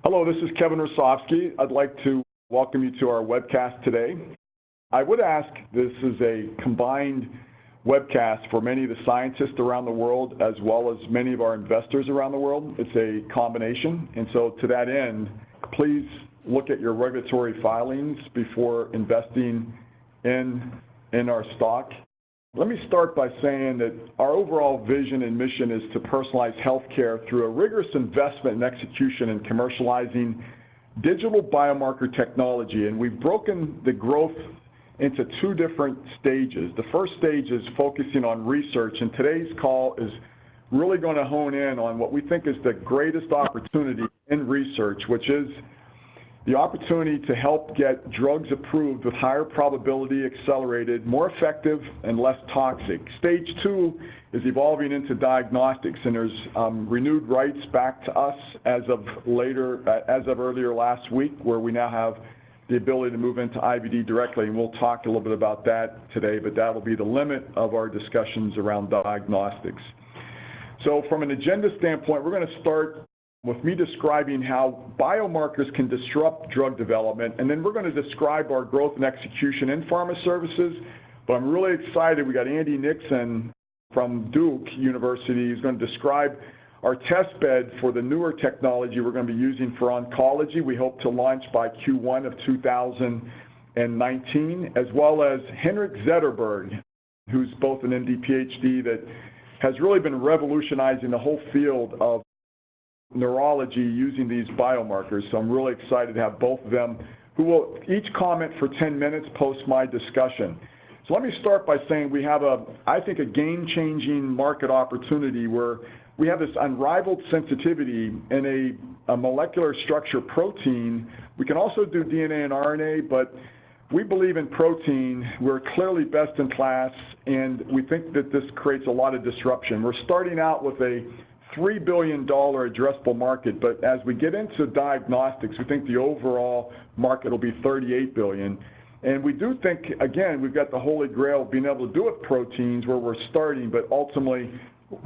Hello, this is Kevin Rosofsky. I'd like to welcome you to our webcast today. I would ask, this is a combined webcast for many of the scientists around the world as well as many of our investors around the world. It's a combination, and so to that end, please look at your regulatory filings before investing in our stock. Let me start by saying that our overall vision and mission is to personalize healthcare through a rigorous investment and execution in commercializing digital biomarker technology. And we've broken the growth into two different stages. The first stage is focusing on research, and today's call is really going to hone in on what we think is the greatest opportunity in research, which is the opportunity to help get drugs approved with higher probability, accelerated, more effective, and less toxic. Stage two is evolving into diagnostics, and there's renewed rights back to us as of earlier last week, where we now have the ability to move into IVD directly, and we'll talk a little bit about that today, but that will be the limit of our discussions around diagnostics. So from an agenda standpoint, we're going to start with me describing how biomarkers can disrupt drug development, and then we're going to describe our growth and execution in pharma services. But I'm really excited. We got Andy Nixon from Duke University. He's going to describe our test bed for the newer technology we're going to be using for oncology. We hope to launch by Q1 of 2019, as well as Henrik Zetterberg, who's both an MD, PhD, that has really been revolutionizing the whole field of neurology using these biomarkers. So I'm really excited to have both of them, who will each comment for 10 minutes post my discussion. So let me start by saying we have I think a game-changing market opportunity where we have this unrivaled sensitivity in a molecular structure protein. We can also do DNA and RNA, but we believe in protein. We're clearly best in class, and we think that this creates a lot of disruption. We're starting out with a $3 billion addressable market, but as we get into diagnostics, we think the overall market will be $38 billion. And we do think, again, we've got the holy grail of being able to do it proteins where we're starting, but ultimately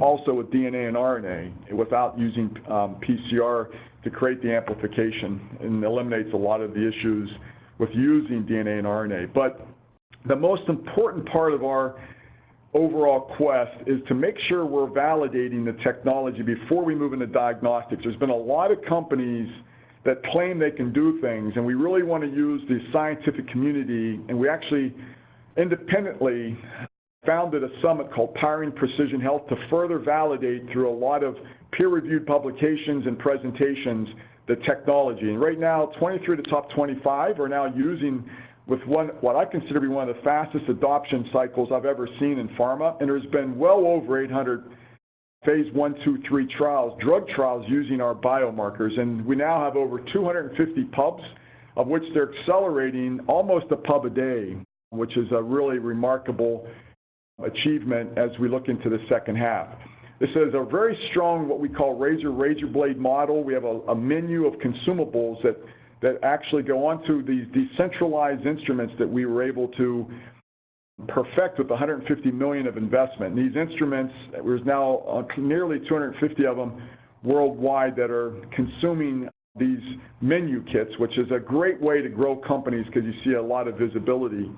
also with DNA and RNA without using PCR to create the amplification, and eliminates a lot of the issues with using DNA and RNA. But the most important part of our overall quest is to make sure we're validating the technology before we move into diagnostics. There's been a lot of companies that claim they can do things, and we really want to use the scientific community, and we actually independently founded a summit called Powering Precision Health to further validate through a lot of peer-reviewed publications and presentations the technology. And right now, 23 of the top 25 are now using with what I consider to be one of the fastest adoption cycles I've ever seen in pharma. And there's been well over 800 phase 1, 2, 3 trials, drug trials using our biomarkers. And we now have over 250 pubs, of which they're accelerating almost a pub a day, which is a really remarkable achievement as we look into the second half. This is a very strong, what we call razor blade model. We have a menu of consumables that actually go onto these decentralized instruments that we were able to perfect with $150 million of investment. And these instruments, there's now nearly 250 of them worldwide that are consuming these menu kits, which is a great way to grow companies because you see a lot of visibility.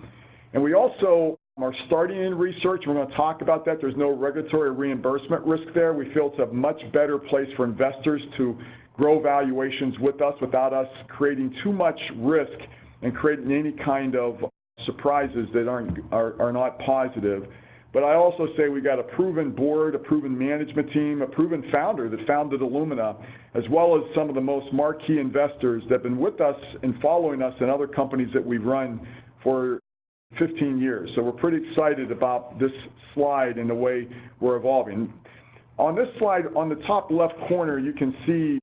And we also are starting in research. We're going to talk about that. There's no regulatory reimbursement risk there. We feel it's a much better place for investors to grow valuations with us without us creating too much risk and creating any kind of surprises that are not positive. But I also say we got a proven board, a proven management team, a proven founder that founded Illumina, as well as some of the most marquee investors that have been with us and following us in other companies that we've run for 15 years. So we're pretty excited about this slide and the way we're evolving. On this slide, on the top left corner, you can see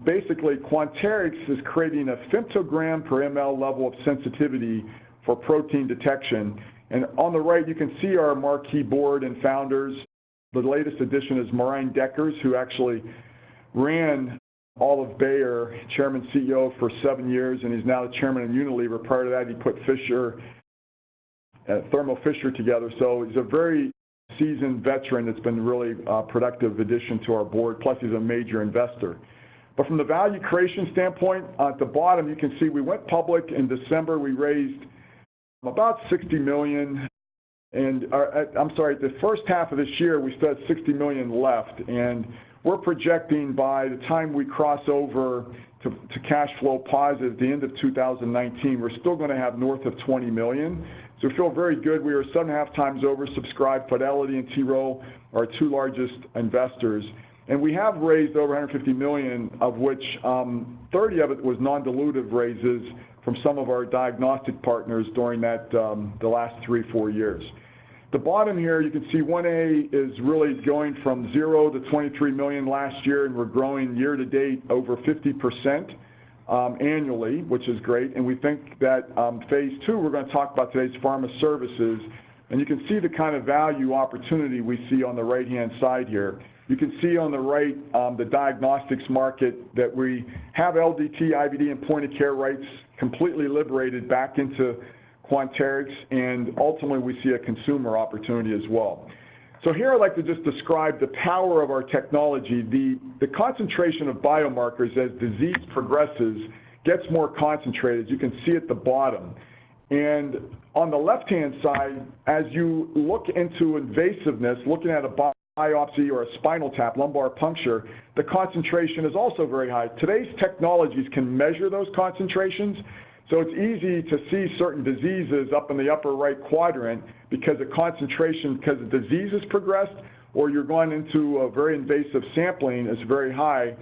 basically Quanterix is creating a femtogram per ml level of sensitivity for protein detection. And on the right, you can see our marquee board and founders. The latest addition is Marijn Dekkers, who actually ran all of Bayer, chairman, CEO for 7 years, and he's now the chairman of Unilever. Prior to that, he put Thermo Fisher together. So he's a very seasoned veteran that's been really a productive addition to our board, plus he's a major investor. But from the value creation standpoint, at the bottom, you can see we went public in December. We raised about $60 million. And the first half of this year, we still had $60 million left. And we're projecting by the time we cross over to cash flow positive at the end of 2019, we're still going to have north of $20 million. So we feel very good. We were 7.5 times oversubscribed. Fidelity and T. Rowe are our two largest investors. And we have raised over $150 million, of which 30 of it was non-dilutive raises from some of our diagnostic partners during that the last 3-4 years. The bottom here, you can see 1A is really going from 0 to 23 million last year, and we're growing year to date over 50% annually, which is great. And we think that phase 2, we're going to talk about today's pharma services. And you can see the kind of value opportunity we see on the right-hand side here. You can see on the right the diagnostics market that we have LDT, IVD, and point-of-care rights completely liberated back into Quanterix, and ultimately we see a consumer opportunity as well. So here I'd like to just describe the power of our technology. The concentration of biomarkers as disease progresses gets more concentrated. You can see at the bottom. And on the left-hand side, as you look into invasiveness, looking at a biopsy or a spinal tap, lumbar puncture, the concentration is also very high. Today's technologies can measure those concentrations, so it's easy to see certain diseases up in the upper right quadrant because the concentration, because the disease has progressed, or you're going into a very invasive sampling is very high.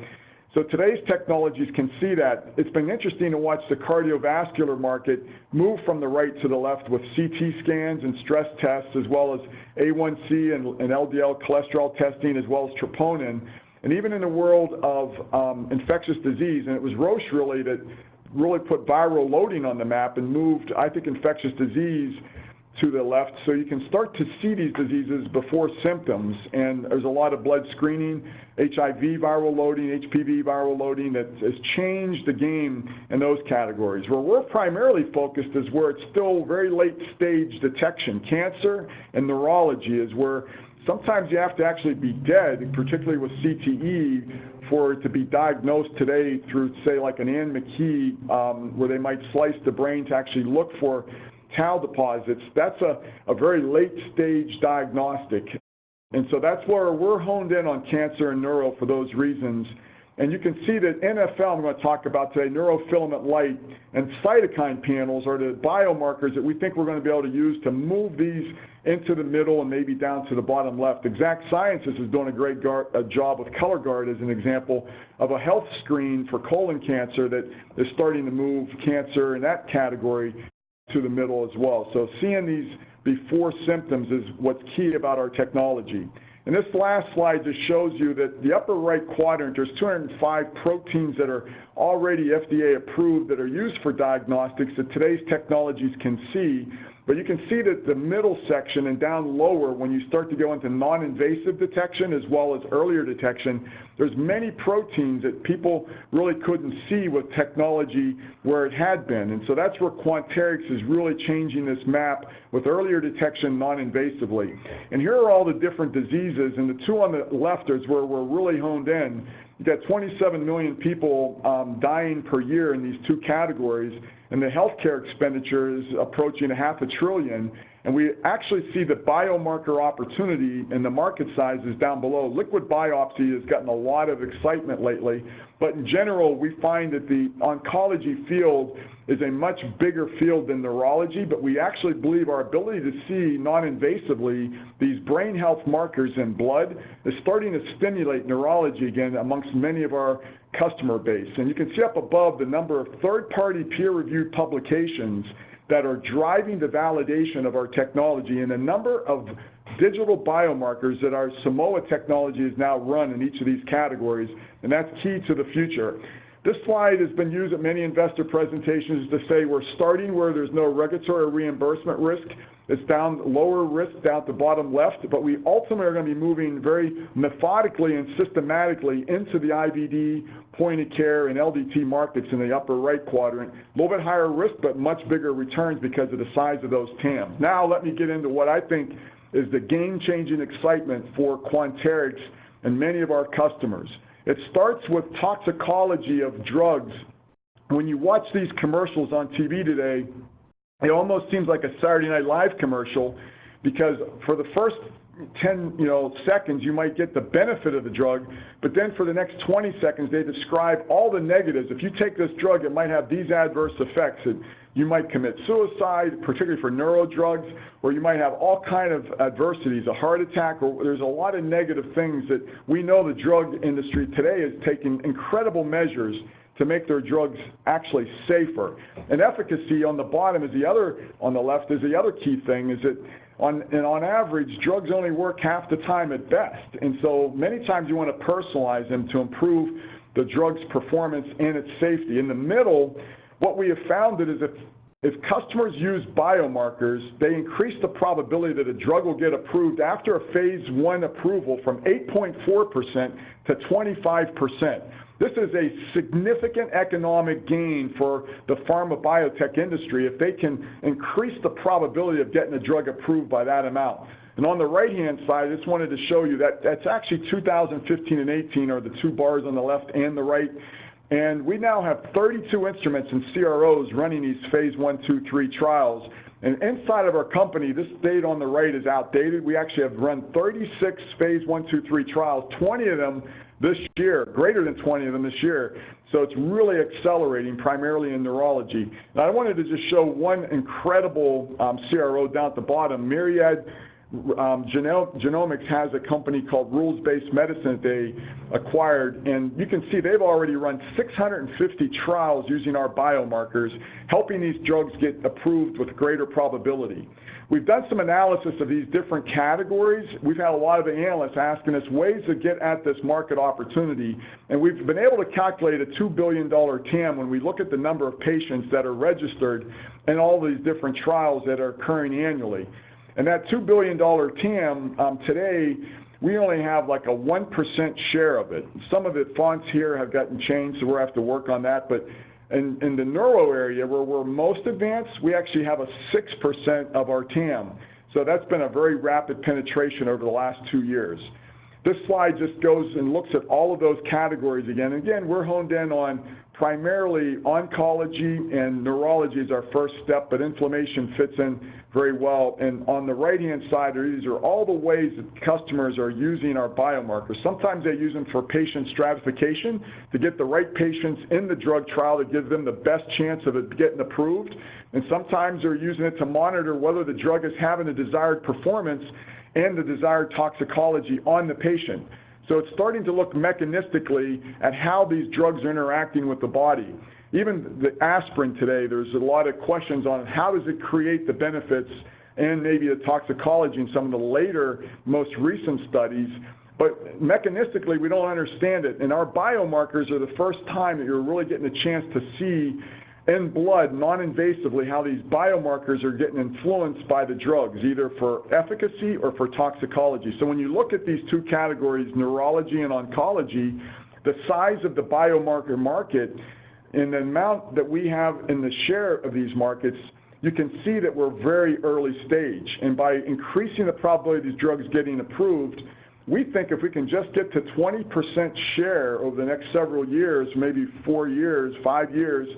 So today's technologies can see that. It's been interesting to watch the cardiovascular market move from the right to the left with CT scans and stress tests, as well as A1C and LDL cholesterol testing, as well as troponin. And even in the world of infectious disease, and it was Roche really that really put viral loading on the map and moved, I think, infectious disease to the left, so you can start to see these diseases before symptoms. And there's a lot of blood screening, HIV viral loading, HPV viral loading that has changed the game in those categories. Where we're primarily focused is where it's still very late stage detection. Cancer and neurology is where sometimes you have to actually be dead, particularly with CTE, for it to be diagnosed today through, say, like an Ann McKee, where they might slice the brain to actually look for tau deposits. That's a very late stage diagnostic. And so that's where we're honed in on cancer and neuro for those reasons. And you can see that NFL, I'm going to talk about today, neurofilament light and cytokine panels are the biomarkers that we think we're going to be able to use to move these into the middle and maybe down to the bottom left. Exact Sciences is doing a great job with ColorGuard as an example of a health screen for colon cancer that is starting to move cancer in that category to the middle as well. So seeing these before symptoms is what's key about our technology. And this last slide just shows you that the upper right quadrant, there's 205 proteins that are already FDA approved that are used for diagnostics that today's technologies can see. But you can see that the middle section and down lower, when you start to go into non-invasive detection as well as earlier detection, there's many proteins that people really couldn't see with technology where it had been. And so that's where Quanterix is really changing this map with earlier detection non-invasively. And here are all the different diseases, and the two on the left is where we're really honed in. You've got 27 million people dying per year in these two categories, and the healthcare expenditure is approaching $500 billion. And we actually see the biomarker opportunity and the market size is down below. Liquid biopsy has gotten a lot of excitement lately, but in general, we find that the oncology field is a much bigger field than neurology, but we actually believe our ability to see non-invasively these brain health markers in blood is starting to stimulate neurology again amongst many of our customer base. And you can see up above the number of third-party peer-reviewed publications that are driving the validation of our technology and the number of digital biomarkers that our Simoa technology is now run in each of these categories, and that's key to the future. This slide has been used at many investor presentations to say we're starting where there's no regulatory or reimbursement risk. It's down lower risk down at the bottom left, but we ultimately are going to be moving very methodically and systematically into the IVD, point of care, and LDT markets in the upper right quadrant. A little bit higher risk, but much bigger returns because of the size of those TAMs. Now let me get into what I think is the game-changing excitement for Quanterix and many of our customers. It starts with toxicology of drugs. When you watch these commercials on TV today, it almost seems like a Saturday Night Live commercial, because for the first 10 seconds you might get the benefit of the drug, but then for the next 20 seconds they describe all the negatives. If you take this drug, it might have these adverse effects. You might commit suicide, particularly for neuro drugs, or you might have all kind of adversities, a heart attack, or there's a lot of negative things that we know the drug industry today is taking incredible measures to make their drugs actually safer. And efficacy on the bottom is on the left is the other key thing, is that on average, drugs only work half the time at best. And so many times you want to personalize them to improve the drug's performance and its safety. In the middle, what we have found is if customers use biomarkers, they increase the probability that a drug will get approved after a phase 1 approval from 8.4% to 25%. This is a significant economic gain for the pharma biotech industry if they can increase the probability of getting a drug approved by that amount. And on the right-hand side, I just wanted to show you that that's actually 2015 and 18 are the two bars on the left and the right. And we now have 32 instruments and CROs running these phase 1, 2, 3 trials. And inside of our company, this data on the right is outdated. We actually have run 36 phase 1, 2, 3 trials, 20 of them this year, greater than 20 of them this year. So it's really accelerating, primarily in neurology. Now, I wanted to just show one incredible CRO down at the bottom. Myriad Genomics has a company called Rules-Based Medicine that they acquired, and you can see they've already run 650 trials using our biomarkers, helping these drugs get approved with greater probability. We've done some analysis of these different categories. We've had a lot of analysts asking us ways to get at this market opportunity, and we've been able to calculate a $2 billion TAM when we look at the number of patients that are registered in all these different trials that are occurring annually. And that $2 billion TAM, today, we only have like a 1% share of it. Some of the fonts here have gotten changed, so we'll have to work on that. But in the neuro area, where we're most advanced, we actually have a 6% of our TAM. So that's been a very rapid penetration over the last 2 years. This slide just goes and looks at all of those categories again. Again, we're honed in on primarily oncology, and neurology is our first step, but inflammation fits in very well. And on the right-hand side, these are all the ways that customers are using our biomarkers. Sometimes they use them for patient stratification to get the right patients in the drug trial to give them the best chance of it getting approved. And sometimes they're using it to monitor whether the drug is having the desired performance and the desired toxicology on the patient. So it's starting to look mechanistically at how these drugs are interacting with the body. Even the aspirin today, there's a lot of questions on how does it create the benefits and maybe the toxicology in some of the later, most recent studies. But mechanistically, we don't understand it. And our biomarkers are the first time that you're really getting a chance to see in blood, non-invasively, how these biomarkers are getting influenced by the drugs, either for efficacy or for toxicology. So when you look at these two categories, neurology and oncology, the size of the biomarker market and the amount that we have in the share of these markets, you can see that we're very early stage. And by increasing the probability of these drugs getting approved, we think if we can just get to 20% share over the next several years, maybe 4 years, 5 years,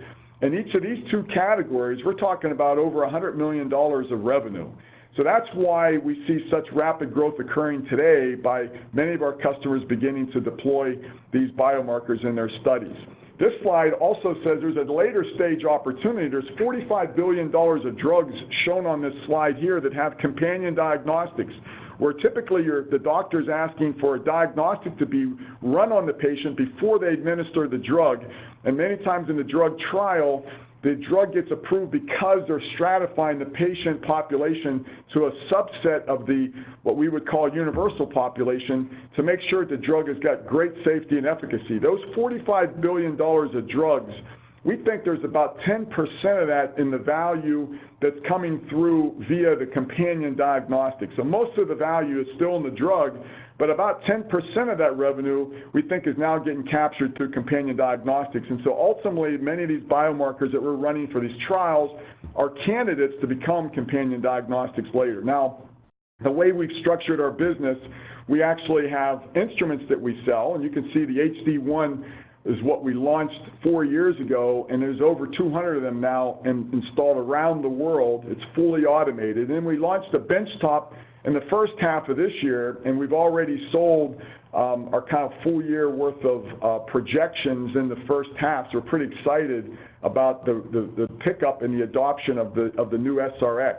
in each of these two categories, we're talking about over $100 million of revenue. So that's why we see such rapid growth occurring today by many of our customers beginning to deploy these biomarkers in their studies. This slide also says there's a later stage opportunity. There's $45 billion of drugs shown on this slide here that have companion diagnostics, where typically the doctor's asking for a diagnostic to be run on the patient before they administer the drug. And many times in the drug trial, the drug gets approved because they're stratifying the patient population to a subset of the what we would call universal population to make sure the drug has got great safety and efficacy. Those $45 billion of drugs, we think there's about 10% of that in the value that's coming through via the companion diagnostic. So most of the value is still in the drug, but about 10% of that revenue we think is now getting captured through companion diagnostics. And so ultimately, many of these biomarkers that we're running for these trials are candidates to become companion diagnostics later. Now, The way we've structured our business, we actually have instruments that we sell, and you can see the HD1 is what we launched 4 years ago, and there's over 200 of them now installed around the world. It's fully automated. And we launched a benchtop in the first half of this year, and we've already sold our kind of full year worth of projections in the first half. So we're pretty excited about the pickup and the adoption of the new SRX.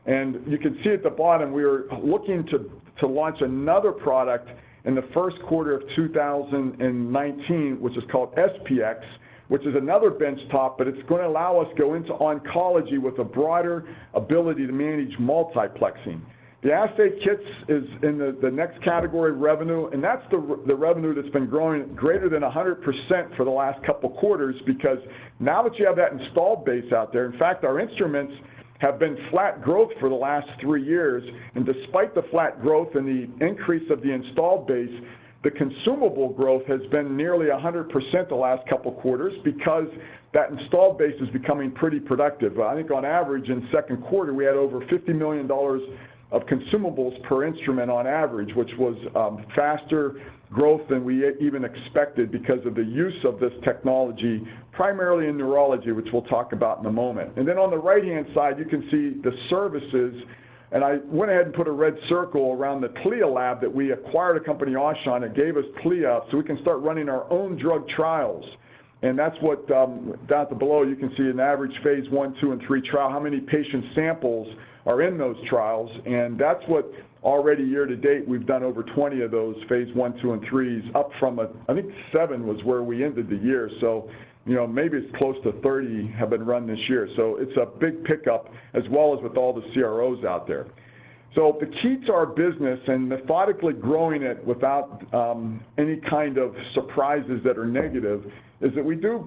And you can see at the bottom, we are looking to launch another product in the first quarter of 2019, which is called SPX, which is another benchtop, but it's going to allow us to go into oncology with a broader ability to manage multiplexing. The assay kits is in the next category, revenue, and that's the revenue that's been growing greater than 100% for the last couple quarters, because now that you have that installed base out there, in fact, our instruments have been flat growth for the last 3 years, and despite the flat growth and the increase of the installed base, the consumable growth has been nearly 100% the last couple quarters, because that installed base is becoming pretty productive. I think on average in second quarter, we had over $50 million of consumables per instrument on average, which was faster growth than we even expected because of the use of this technology, primarily in neurology, which we'll talk about in a moment. And then on the right-hand side, you can see the services, and I went ahead and put a red circle around the CLIA lab that we acquired a company, Aushon, that gave us CLIA so we can start running our own drug trials. And that's what, down below, you can see an average phase 1, 2, and 3 trial, how many patient samples are in those trials, and that's what already year to date we've done over 20 of those phase 1, 2, and 3s, up from I think 7 was where we ended the year. So, you know, maybe it's close to 30 have been run this year. So it's a big pickup, as well as with all the CROs out there. So the key to our business and methodically growing it without any kind of surprises that are negative is that we do,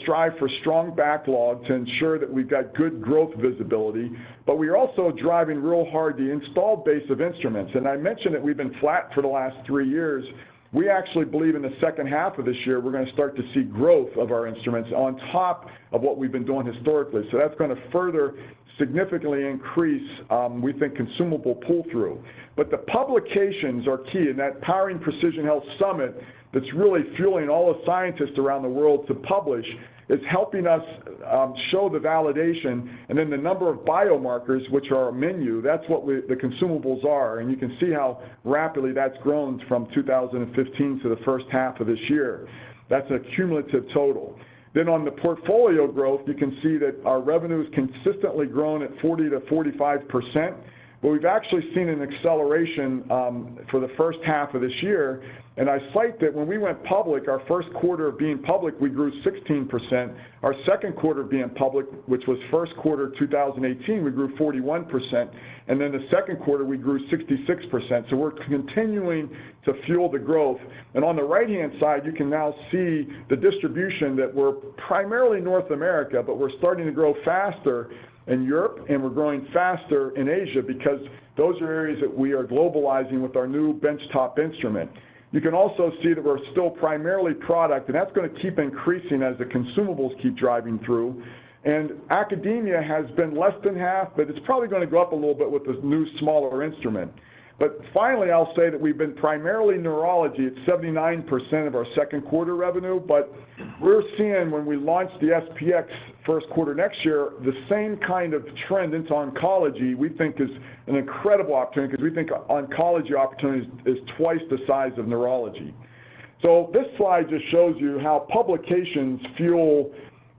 strive for strong backlog to ensure that we've got good growth visibility, but we're also driving real hard the installed base of instruments. And I mentioned that we've been flat for the last 3 years. We actually believe in the second half of this year, we're going to start to see growth of our instruments on top of what we've been doing historically. So that's going to further significantly increase, we think, consumable pull-through. But the publications are key, and that Powering Precision Health Summit that's really fueling all the scientists around the world to publish is helping us show the validation, and then the number of biomarkers, which are a menu, that's what the consumables are, and you can see how rapidly that's grown from 2015 to the first half of this year. That's a cumulative total. Then on the portfolio growth, you can see that our revenue has consistently grown at 40 to 45%, but we've actually seen an acceleration for the first half of this year. And I cite that when we went public, our first quarter of being public, we grew 16%. Our second quarter of being public, which was first quarter 2018, we grew 41%. And then the second quarter, we grew 66%. So we're continuing to fuel the growth. And on the right-hand side, you can now see the distribution that we're primarily North America, but we're starting to grow faster in Europe, and we're growing faster in Asia, because those are areas that we are globalizing with our new benchtop instrument. You can also see that we're still primarily product, and that's going to keep increasing as the consumables keep driving through. And academia has been less than half, but it's probably going to go up a little bit with this new, smaller instrument. But finally, I'll say that we've been primarily neurology at 79% of our second quarter revenue, but we're seeing when we launch the SPX first quarter next year, the same kind of trend into oncology we think is an incredible opportunity, because we think oncology opportunity is twice the size of neurology. So this slide just shows you how publications fuel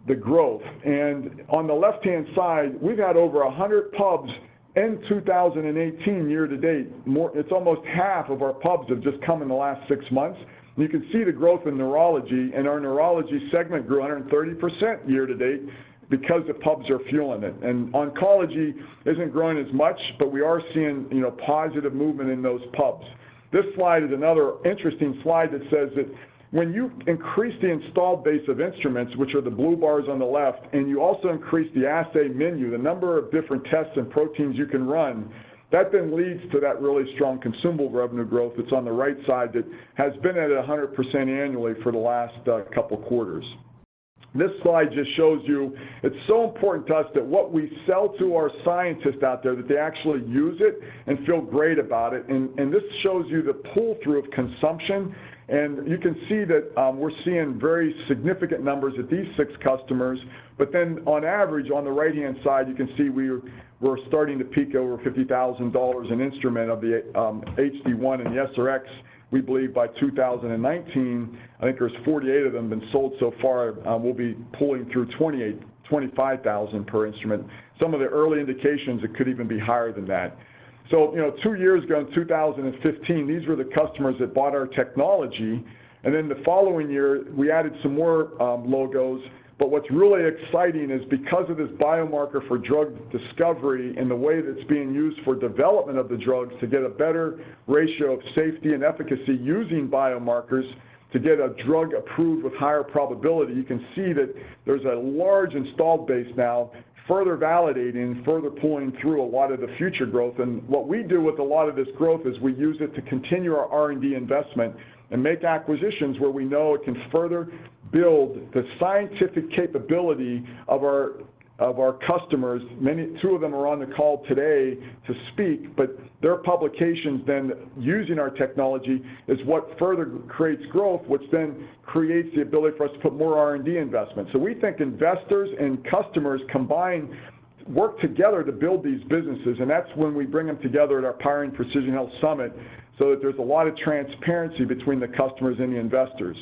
the growth. And on the left-hand side, we've had over 100 pubs in 2018 year to date. It's almost half of our pubs have just come in the last 6 months. And you can see the growth in neurology, and our neurology segment grew 130% year to date because the pubs are fueling it. And oncology isn't growing as much, but we are seeing positive movement in those pubs. This slide is another interesting slide that says that when you increase the installed base of instruments, which are the blue bars on the left, and you also increase the assay menu, the number of different tests and proteins you can run, that then leads to that really strong consumable revenue growth that's on the right side that has been at 100% annually for the last couple quarters. This slide just shows you, it's so important to us that what we sell to our scientists out there, that they actually use it and feel great about it. And this shows you the pull-through of consumption. And you can see that we're seeing very significant numbers at these 6 customers. But then on average, on the right-hand side, you can see we're starting to peak over $50,000 an instrument of the HD1 and the SRX. We believe by 2019, I think there's 48 of them been sold so far. We'll be pulling through 25,000 per instrument. Some of the early indications, it could even be higher than that. So, 2 years ago in 2015, these were the customers that bought our technology. And then the following year, we added some more logos. But what's really exciting is because of this biomarker for drug discovery and the way that it's being used for development of the drugs to get a better ratio of safety and efficacy using biomarkers to get a drug approved with higher probability, you can see that there's a large installed base now, further validating, further pulling through a lot of the future growth. And what we do with a lot of this growth is we use it to continue our R&D investment and make acquisitions where we know it can further build the scientific capability of our customers. Two of them are on the call today to speak, but their publications then using our technology is what further creates growth, which then creates the ability for us to put more R&D investment. So we think investors and customers combine, work together to build these businesses, and that's when we bring them together at our Powering Precision Health Summit, so that there's a lot of transparency between the customers and the investors.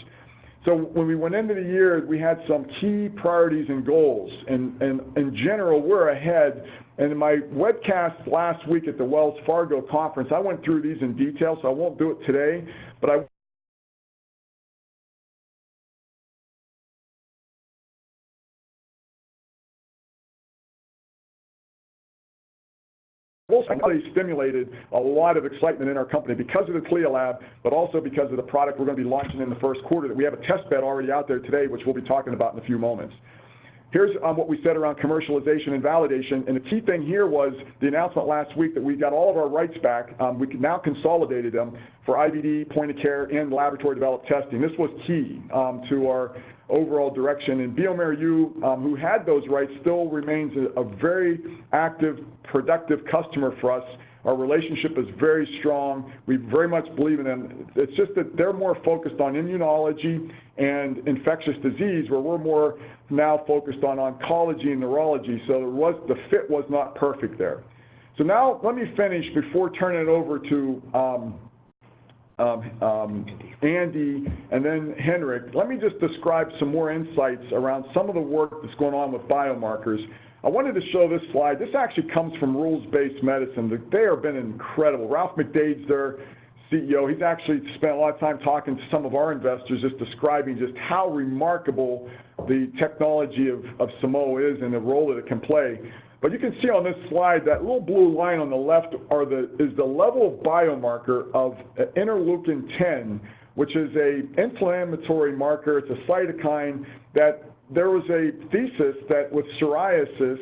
So when we went into the year, we had some key priorities and goals. And in general, we're ahead. And in my webcast last week at the Wells Fargo conference, I went through these in detail, so I won't do it today. But I really stimulated a lot of excitement in our company because of the CLIA lab, but also because of the product we're going to be launching in the first quarter. That we have a test bed already out there today, which we'll be talking about in a few moments. Here's what we said around commercialization and validation. And the key thing here was the announcement last week that we got all of our rights back. We now consolidated them for IVD, point of care, and laboratory developed testing. This was key to our overall direction. And bioMérieux, who had those rights, still remains a very active, productive customer for us. Our relationship is very strong. We very much believe in them. It's just that they're more focused on immunology and infectious disease, where we're more now focused on oncology and neurology. So the fit was not perfect there. So now let me finish before turning it over to Andy and then Henrik. Let me just describe some more insights around some of the work that's going on with biomarkers. I wanted to show this slide. This actually comes from Rules-Based Medicine. They have been incredible. Ralph McDade's their CEO. He's actually spent a lot of time talking to some of our investors, just describing just how remarkable the technology of Simoa is and the role that it can play. But you can see on this slide that little blue line on the left is the level of biomarker of interleukin-10, which is an inflammatory marker. It's a cytokine that there was a thesis that with psoriasis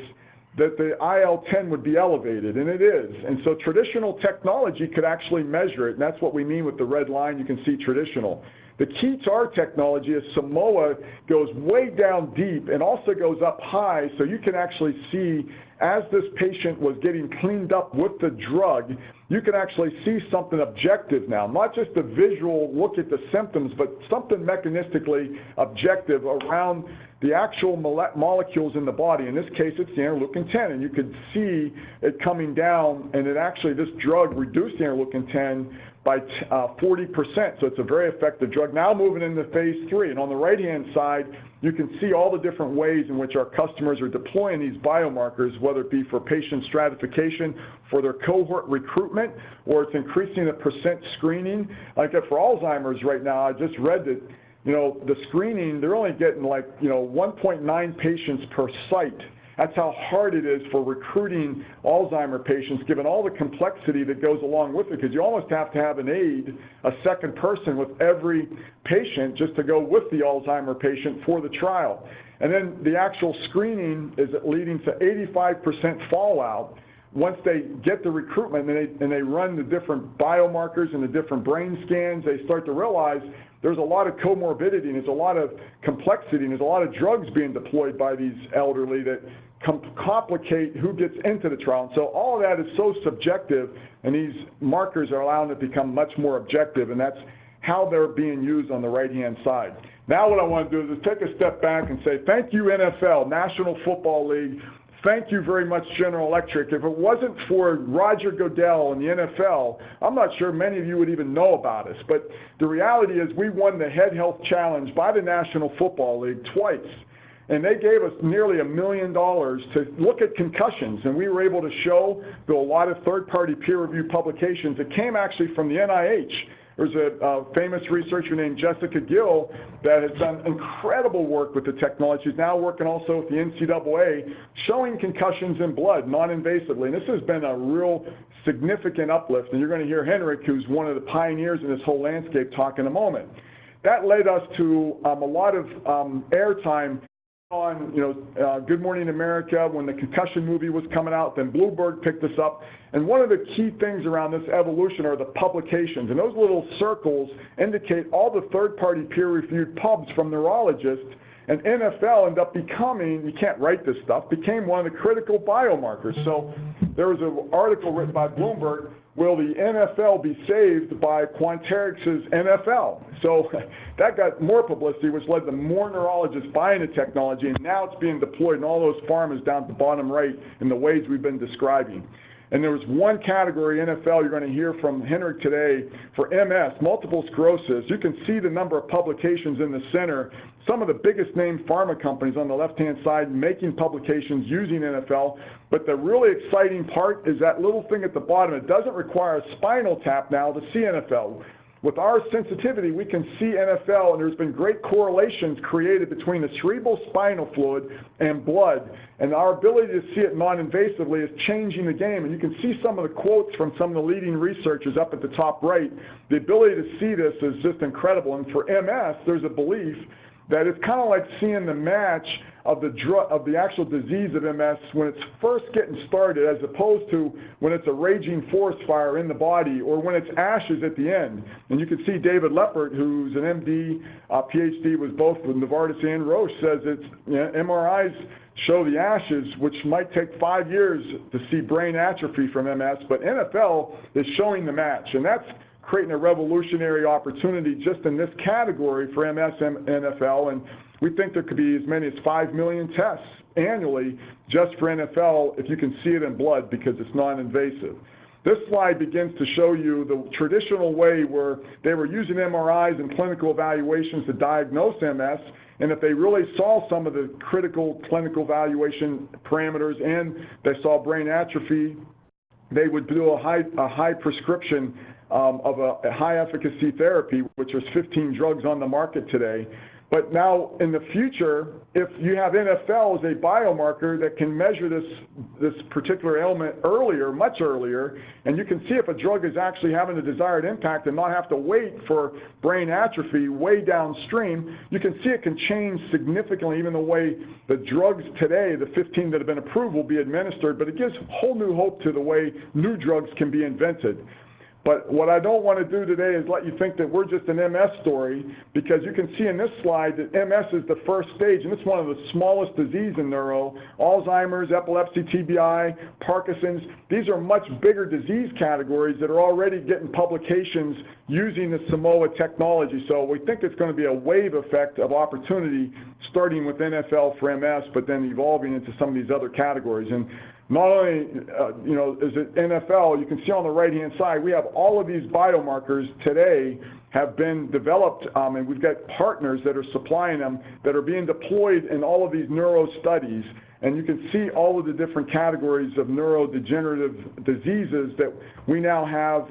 that the IL-10 would be elevated, and it is. And so traditional technology could actually measure it, and that's what we mean with the red line. You can see traditional. The key to our technology is Simoa goes way down deep and also goes up high, so you can actually see as this patient was getting cleaned up with the drug, you can actually see something objective now, not just a visual look at the symptoms, but something mechanistically objective around the actual molecules in the body. In this case, it's the interleukin-10, and you could see it coming down, and it actually, this drug reduced the interleukin-10 by 40%, so it's a very effective drug. Now moving into phase 3, and on the right-hand side, you can see all the different ways in which our customers are deploying these biomarkers, whether it be for patient stratification, for their cohort recruitment, or it's increasing the percent screening. Like for Alzheimer's right now, I just read that, the screening, they're only getting 1.9 patients per site. That's how hard it is for recruiting Alzheimer patients, given all the complexity that goes along with it, because you almost have to have an aide, a second person with every patient just to go with the Alzheimer patient for the trial. And then the actual screening is leading to 85% fallout once they get the recruitment and they run the different biomarkers and the different brain scans, they start to realize there's a lot of comorbidity and there's a lot of complexity and there's a lot of drugs being deployed by these elderly that complicate who gets into the trial. And so all of that is so subjective, and these markers are allowing it to become much more objective, and that's how they're being used on the right-hand side. Now what I want to do is take a step back and say thank you, NFL, National Football League. Thank you very much, General Electric. If it wasn't for Roger Goodell and the NFL, I'm not sure many of you would even know about us. But the reality is we won the Head Health Challenge by the National Football League twice. And they gave us nearly $1 million to look at concussions. And we were able to show through a lot of third-party peer-reviewed publications that came actually from the NIH. There's a famous researcher named Jessica Gill that has done incredible work with the technology. She's now working also with the NCAA, showing concussions in blood non-invasively. And this has been a real significant uplift. And you're going to hear Henrik, who's one of the pioneers in this whole landscape, talk in a moment. That led us to a lot of airtime on, Good Morning America when the concussion movie was coming out. Then Bloomberg picked us up. And one of the key things around this evolution are the publications. And those little circles indicate all the third-party peer-reviewed pubs from neurologists. And NFL ended up becoming, you can't write this stuff, became one of the critical biomarkers. So there was an article written by Bloomberg, will the NFL be saved by Quanterix's NFL? So that got more publicity, which led to more neurologists buying the technology, and now it's being deployed in all those pharmas down at the bottom right in the ways we've been describing. And there was one category, NFL, you're going to hear from Henrik today, for MS, multiple sclerosis. You can see the number of publications in the center. Some of the biggest name pharma companies on the left-hand side making publications using NFL. But the really exciting part is that little thing at the bottom. It doesn't require a spinal tap now to see NFL. With our sensitivity, we can see NFL, and there's been great correlations created between the cerebral spinal fluid and blood. And our ability to see it non-invasively is changing the game. And you can see some of the quotes from some of the leading researchers up at the top right. The ability to see this is just incredible. And for MS, there's a belief that it's kind of like seeing the match of the actual disease of MS when it's first getting started, as opposed to when it's a raging forest fire in the body or when it's ashes at the end. And you can see David Leppert, who's an MD, PhD, was both with Novartis and Roche, says it's MRIs show the ashes, which might take 5 years to see brain atrophy from MS, but NFL is showing the match, and that's creating a revolutionary opportunity just in this category for MS and NFL. And we think there could be as many as 5 million tests annually just for NFL if you can see it in blood because it's non-invasive. This slide begins to show you the traditional way where they were using MRIs and clinical evaluations to diagnose MS, and if they really saw some of the critical clinical evaluation parameters and they saw brain atrophy, they would do a high prescription of a high efficacy therapy, which there's 15 drugs on the market today. But now in the future, if you have NFL as a biomarker that can measure this particular ailment earlier, much earlier, and you can see if a drug is actually having a desired impact and not have to wait for brain atrophy way downstream, you can see it can change significantly even the way the drugs today, the 15 that have been approved, will be administered, but it gives whole new hope to the way new drugs can be invented. But what I don't want to do today is let you think that we're just an MS story, because you can see in this slide that MS is the first stage, and it's one of the smallest diseases in neuro. Alzheimer's, epilepsy, TBI, Parkinson's, these are much bigger disease categories that are already getting publications using the Simoa technology. So we think it's going to be a wave effect of opportunity starting with NFL for MS, but then evolving into some of these other categories. And not only, is it NFL, you can see on the right-hand side, we have all of these biomarkers today have been developed, and we've got partners that are supplying them that are being deployed in all of these neuro studies. And you can see all of the different categories of neurodegenerative diseases that we now have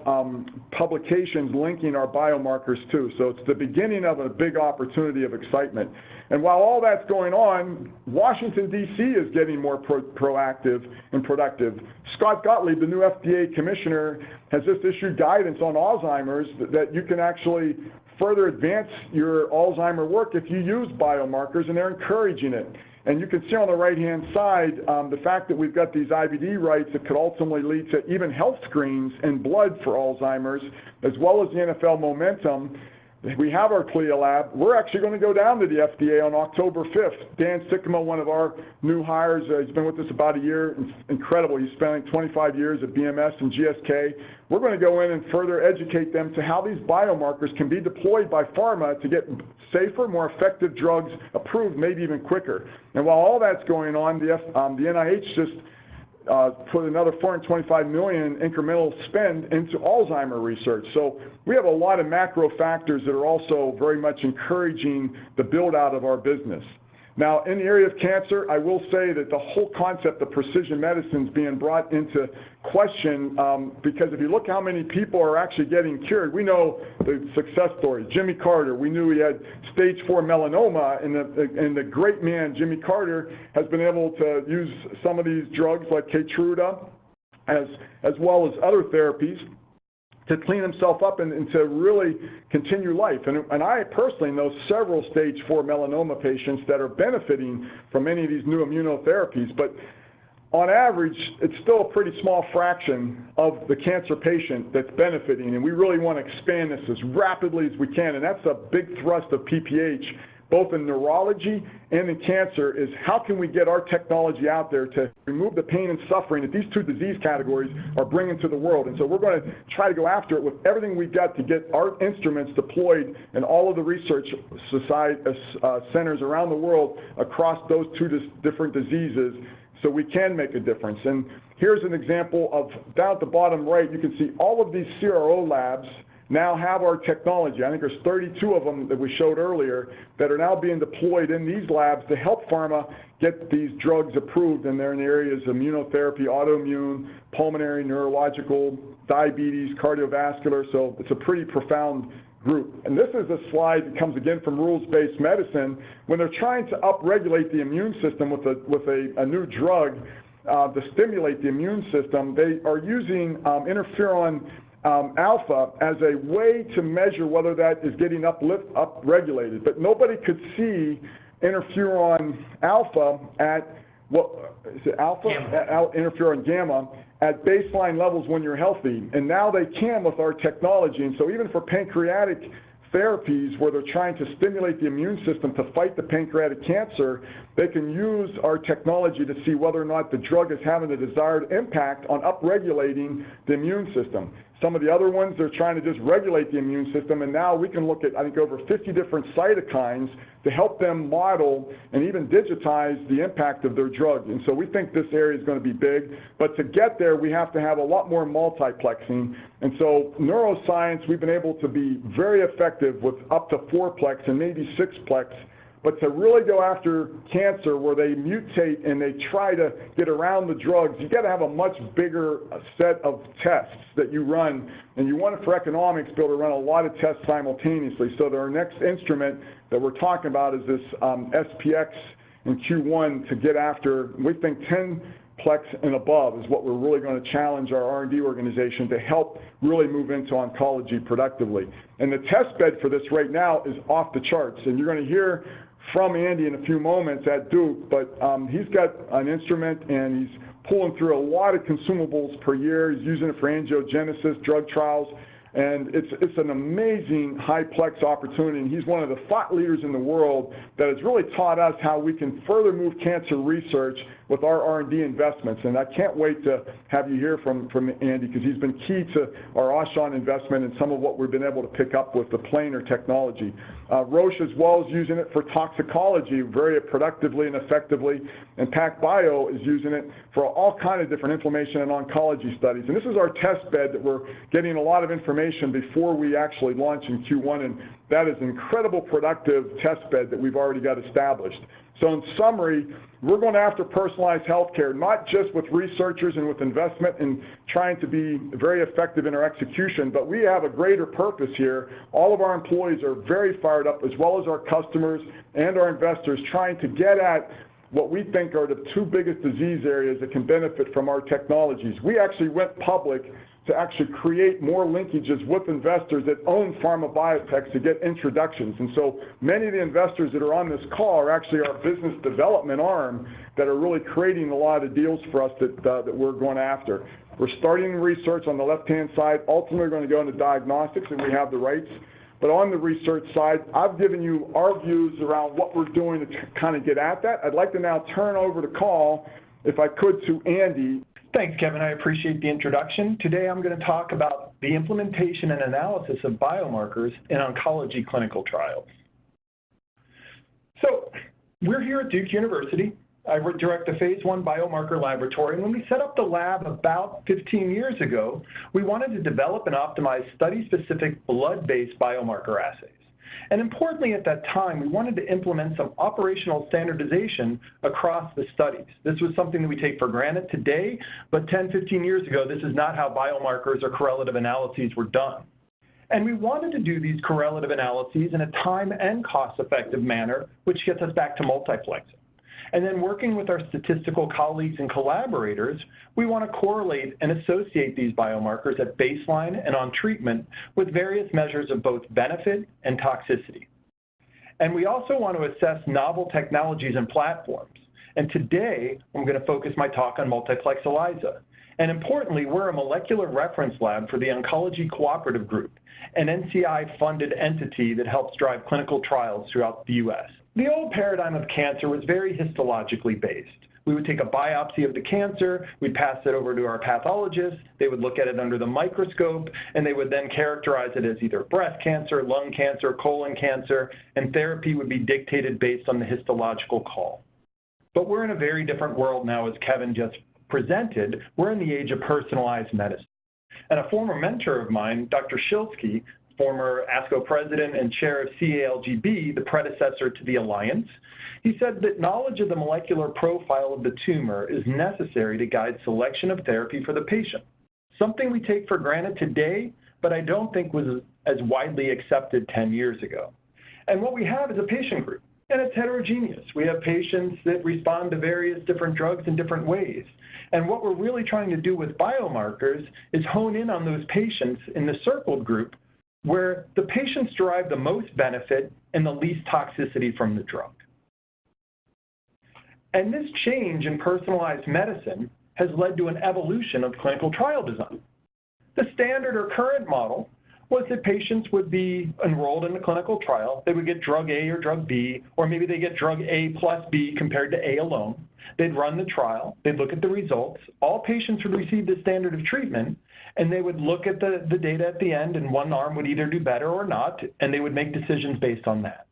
publications linking our biomarkers to. So it's the beginning of a big opportunity of excitement. And while all that's going on, Washington, D.C. is getting more proactive and productive. Scott Gottlieb, the new FDA commissioner, has just issued guidance on Alzheimer's that you can actually further advance your Alzheimer work if you use biomarkers, and they're encouraging it. And you can see on the right-hand side the fact that we've got these IVD rights that could ultimately lead to even health screens in blood for Alzheimer's, as well as the NFL momentum. We have our CLIA lab. We're actually going to go down to the FDA on October 5th. Dan Sickema, one of our new hires, he's been with us about a year. It's incredible. He's spent 25 years at BMS and GSK. We're going to go in and further educate them to how these biomarkers can be deployed by pharma to get safer, more effective drugs approved, maybe even quicker. And while all that's going on, the NIH just put another $425 million incremental spend into Alzheimer research. So we have a lot of macro factors that are also very much encouraging the build out of our business. Now, in the area of cancer, I will say that the whole concept of precision medicine is being brought into question because if you look how many people are actually getting cured, we know the success stories. Jimmy Carter, we knew he had stage 4 melanoma, and the great man, Jimmy Carter, has been able to use some of these drugs like Keytruda as well as other therapies to clean himself up and to really continue life. And I personally know several stage 4 melanoma patients that are benefiting from many of these new immunotherapies, but on average, it's still a pretty small fraction of the cancer patient that's benefiting, and we really want to expand this as rapidly as we can, and that's a big thrust of PPH, both in neurology and in cancer, is how can we get our technology out there to remove the pain and suffering that these two disease categories are bringing to the world. And so we're going to try to go after it with everything we've got to get our instruments deployed in all of the research centers around the world across those two different diseases so we can make a difference. And here's an example of, down at the bottom right, you can see all of these CRO labs now have our technology. I think there's 32 of them that we showed earlier that are now being deployed in these labs to help pharma get these drugs approved, and they're in the areas of immunotherapy, autoimmune, pulmonary, neurological, diabetes, cardiovascular, so it's a pretty profound group. And this is a slide that comes again from rules-based medicine. When they're trying to upregulate the immune system with a new drug to stimulate the immune system, they are using interferon alpha as a way to measure whether that is getting upregulated. But nobody could see interferon alpha at, what is it, alpha? Interferon gamma at baseline levels when you're healthy. And now they can with our technology. And so even for pancreatic therapies where they're trying to stimulate the immune system to fight the pancreatic cancer, they can use our technology to see whether or not the drug is having the desired impact on upregulating the immune system. Some of the other ones, they're trying to just regulate the immune system, and now we can look at, I think, over 50 different cytokines to help them model and even digitize the impact of their drug. And so we think this area is going to be big, but to get there, we have to have a lot more multiplexing. And so neuroscience, we've been able to be very effective with up to 4-plex and maybe 6-plex. But to really go after cancer where they mutate and they try to get around the drugs, you got to have a much bigger set of tests that you run, and you want it for economics to be able to run a lot of tests simultaneously. So our next instrument that we're talking about is this SPX in Q1 to get after, we think 10-plex and above is what we're really going to challenge our R&D organization to help really move into oncology productively. And the test bed for this right now is off the charts, and you're going to hear from Andy in a few moments at Duke, but he's got an instrument and he's pulling through a lot of consumables per year. He's using it for angiogenesis, drug trials, and it's an amazing high-plex opportunity, and he's one of the thought leaders in the world that has really taught us how we can further move cancer research with our R&D investments. And I can't wait to have you hear from Andy, because he's been key to our Aushon investment and some of what we've been able to pick up with the planar technology. Roche as well is using it for toxicology very productively and effectively, and PacBio is using it for all kinds of different inflammation and oncology studies. And this is our test bed that we're getting a lot of information before we actually launch in Q1, and that is an incredible productive test bed that we've already got established. So in summary, we're going after personalized healthcare, not just with researchers and with investment and trying to be very effective in our execution, but we have a greater purpose here. All of our employees are very fired up, as well as our customers and our investors, trying to get at what we think are the two biggest disease areas that can benefit from our technologies. We actually went public to actually create more linkages with investors that own pharma biotechs to get introductions. And so many of the investors that are on this call are actually our business development arm that are really creating a lot of deals for us that we're going after. We're starting research on the left-hand side, ultimately we're going to go into diagnostics, and we have the rights. But on the research side, I've given you our views around what we're doing to kind of get at that. I'd like to now turn over the call, if I could, to Andy. Thanks, Kevin. I appreciate the introduction. Today I'm going to talk about the implementation and analysis of biomarkers in oncology clinical trials. So we're here at Duke University. I direct the phase 1 biomarker laboratory. And when we set up the lab about 15 years ago, we wanted to develop and optimize study-specific blood-based biomarker assays. And importantly at that time, we wanted to implement some operational standardization across the studies. This was something that we take for granted today, but 10, 15 years ago, this is not how biomarkers or correlative analyses were done. And we wanted to do these correlative analyses in a time and cost-effective manner, which gets us back to multiplexing. And then working with our statistical colleagues and collaborators, we want to correlate and associate these biomarkers at baseline and on treatment with various measures of both benefit and toxicity. And we also want to assess novel technologies and platforms. And today, I'm going to focus my talk on multiplex ELISA. And importantly, we're a molecular reference lab for the Oncology Cooperative Group, an NCI-funded entity that helps drive clinical trials throughout the U.S. The old paradigm of cancer was very histologically based. We would take a biopsy of the cancer, we'd pass it over to our pathologist, they would look at it under the microscope, and they would then characterize it as either breast cancer, lung cancer, colon cancer, and therapy would be dictated based on the histological call. But we're in a very different world now, as Kevin just presented. We're in the age of personalized medicine. And a former mentor of mine, Dr. Shilsky, former ASCO president and chair of CALGB, the predecessor to the Alliance, he said that knowledge of the molecular profile of the tumor is necessary to guide selection of therapy for the patient. Something we take for granted today, but I don't think was as widely accepted 10 years ago. And what we have is a patient group, and it's heterogeneous. We have patients that respond to various different drugs in different ways. And what we're really trying to do with biomarkers is hone in on those patients in the circled group where the patients derive the most benefit and the least toxicity from the drug. And this change in personalized medicine has led to an evolution of clinical trial design. The standard or current model was that patients would be enrolled in a clinical trial. They would get drug A or drug B, or maybe they get drug A plus B compared to A alone. They'd run the trial. They'd look at the results. All patients would receive the standard of treatment, and they would look at the data at the end, and one arm would either do better or not, and they would make decisions based on that.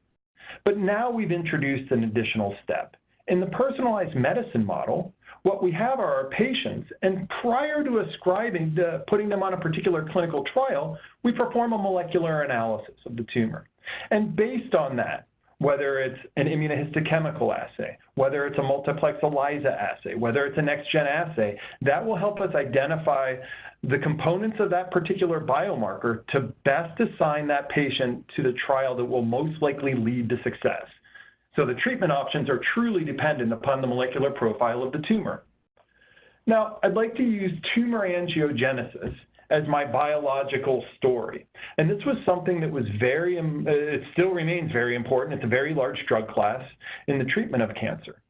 But now we've introduced an additional step. In the personalized medicine model, what we have are our patients, and prior to putting them on a particular clinical trial, we perform a molecular analysis of the tumor. And based on that, whether it's an immunohistochemical assay, whether it's a multiplex ELISA assay, whether it's a next-gen assay, that will help us identify the components of that particular biomarker to best assign that patient to the trial that will most likely lead to success. So the treatment options are truly dependent upon the molecular profile of the tumor. Now, I'd like to use tumor angiogenesis as my biological story. And this was something that was it still remains very important. It's a very large drug class in the treatment of cancer.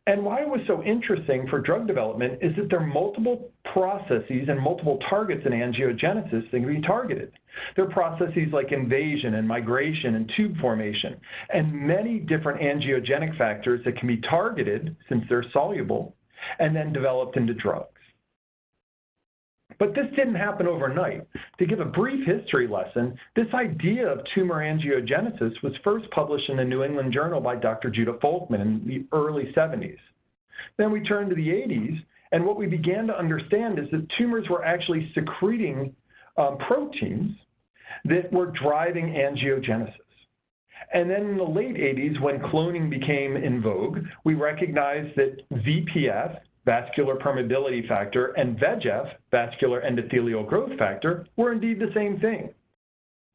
And why it was so interesting for drug development is that there are multiple processes and multiple targets in angiogenesis that can be targeted. There are processes like invasion and migration and tube formation, and many different angiogenic factors that can be targeted, since they're soluble, and then developed into drugs. But this didn't happen overnight. To give a brief history lesson, this idea of tumor angiogenesis was first published in the New England Journal by Dr. Judah Folkman in the early 70s. Then we turned to the 80s, and what we began to understand is that tumors were actually secreting proteins that were driving angiogenesis. And then in the late 80s, when cloning became in vogue, we recognized that VPF, vascular permeability factor, and VEGF, vascular endothelial growth factor, were indeed the same thing.